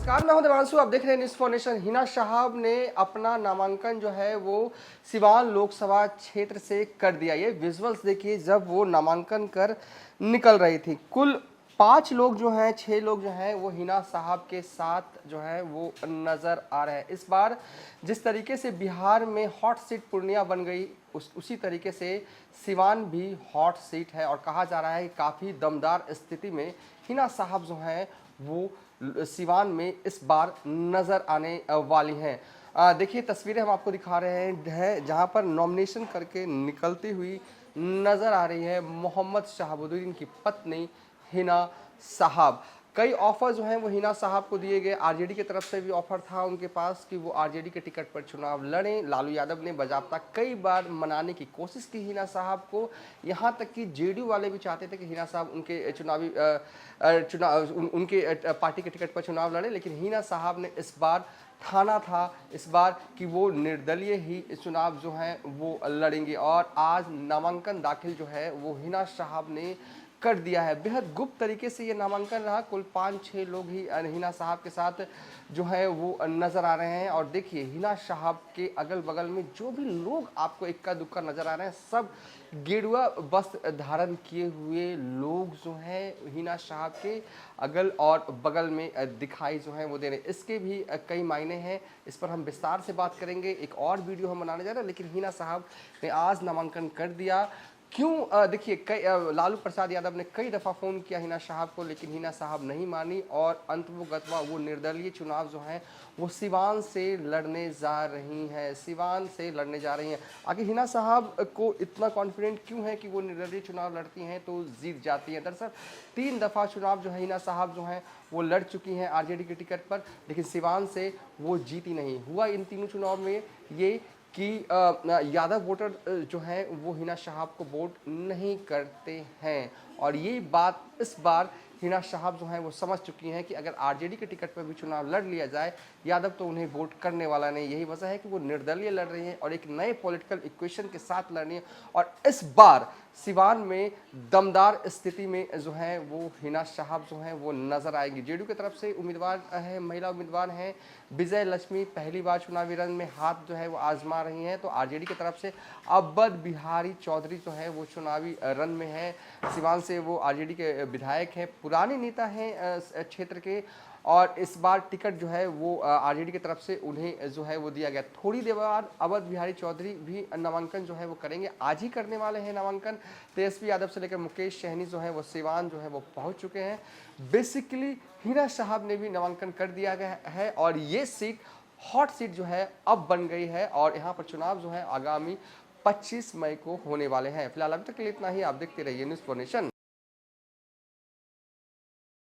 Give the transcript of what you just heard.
नमस्कार, मैं हूं देवांशु। आप देख रहे हैं न्यूज़ फॉर नेशन। हिना साहब ने अपना नामांकन जो है वो सिवान लोकसभा क्षेत्र से कर दिया। ये विजुअल्स देखिए जब वो नामांकन कर निकल रही थी। कुल 5 लोग जो हैं, 6 लोग जो हैं वो हिना साहब के साथ जो है वो नजर आ रहे हैं। इस बार जिस तरीके से बिहार में हॉट सीट पूर्णिया बन गई, उसी तरीके से सिवान भी हॉट सीट है और कहा जा रहा है कि काफ़ी दमदार स्थिति में हिना साहब जो हैं वो सिवान में इस बार नजर आने वाली हैं। देखिए तस्वीरें हम आपको दिखा रहे हैं जहां पर नॉमिनेशन करके निकलती हुई नजर आ रही है मोहम्मद शहाबुद्दीन की पत्नी हिना साहब। कई ऑफर जो हैं वो हिना साहब को दिए गए। आरजेडी की तरफ से भी ऑफर था उनके पास कि वो आरजेडी के टिकट पर चुनाव लड़ें। लालू यादव ने बाज़ाब्ता कई बार मनाने की कोशिश की हिना साहब को, यहाँ तक कि जेडीयू वाले भी चाहते थे कि हिना साहब उनके उनके पार्टी के टिकट पर चुनाव लड़े, लेकिन हिना साहब ने इस बार ठाना था इस बार कि वो निर्दलीय ही चुनाव जो है वो लड़ेंगे। और आज नामांकन दाखिल जो है वो हिना साहब ने कर दिया है। बेहद गुप्त तरीके से ये नामांकन रहा। कुल 5-6 लोग ही हिना साहब के साथ जो है वो नज़र आ रहे हैं। और देखिए हिना साहब के अगल बगल में जो भी लोग आपको इक्का दुक्का नज़र आ रहे हैं, सब गेरुआ वस्त्र धारण किए हुए लोग जो हैं हिना साहब के अगल और बगल में दिखाई जो है वो दे रहे हैं। इसके भी कई मायने हैं, इस पर हम विस्तार से बात करेंगे। एक और वीडियो हम बनाने जा रहे हैं, लेकिन हिना साहब ने आज नामांकन कर दिया। क्यों? देखिए कई लालू प्रसाद यादव ने कई दफ़ा फ़ोन किया हिना साहब को, लेकिन हिना साहब नहीं मानी और अंततः वो निर्दलीय चुनाव जो है वो सिवान से लड़ने जा रही हैं। सिवान से लड़ने जा रही हैं। आखिर हिना साहब को इतना कॉन्फिडेंट क्यों है कि वो निर्दलीय चुनाव लड़ती हैं तो जीत जाती हैं? दरअसल 3 दफ़ा चुनाव जो है हिना साहब जो हैं वो लड़ चुकी हैं आरजेडी के टिकट पर, लेकिन सिवान से वो जीती नहीं। हुआ इन तीनों चुनाव में ये कि यादव वोटर जो हैं वो हिना साहब को वोट नहीं करते हैं। और ये बात इस बार हिना साहब जो हैं वो समझ चुकी हैं कि अगर आरजेडी के टिकट पर भी चुनाव लड़ लिया जाए, यादव तो उन्हें वोट करने वाला नहीं। यही वजह है कि वो निर्दलीय लड़ रही हैं और एक नए पॉलिटिकल इक्वेशन के साथ लड़ रही हैं। और इस बार सिवान में दमदार स्थिति में जो है वो हिना साहब जो हैं वो नजर आएंगी। जेडीयू की तरफ से उम्मीदवार है, महिला उम्मीदवार हैं विजय लक्ष्मी, पहली बार चुनावी रन में हाथ जो है वो आजमा रही हैं। तो आरजेडी की तरफ से अवध बिहारी चौधरी जो है वो चुनावी रन में है। सिवान से वो आरजेडी के विधायक हैं, पुराने नेता हैं क्षेत्र के, और इस बार टिकट जो है वो आरजेडी की तरफ से उन्हें जो है वो दिया गया। थोड़ी देर बाद अवध बिहारी चौधरी भी नामांकन जो है वो करेंगे, आज ही करने वाले हैं नामांकन। तेजस्वी यादव से लेकर मुकेश सहनी जो है वो सिवान जो है वो पहुंच चुके हैं। बेसिकली हिना साहब ने भी नामांकन कर दिया गया है और ये सीट हॉट सीट जो है अब बन गई है और यहाँ पर चुनाव जो है आगामी 25 मई को होने वाले हैं। फिलहाल अभी तक के लिए इतना ही। आप देखते रहिए न्यूज़ फॉर नेशन।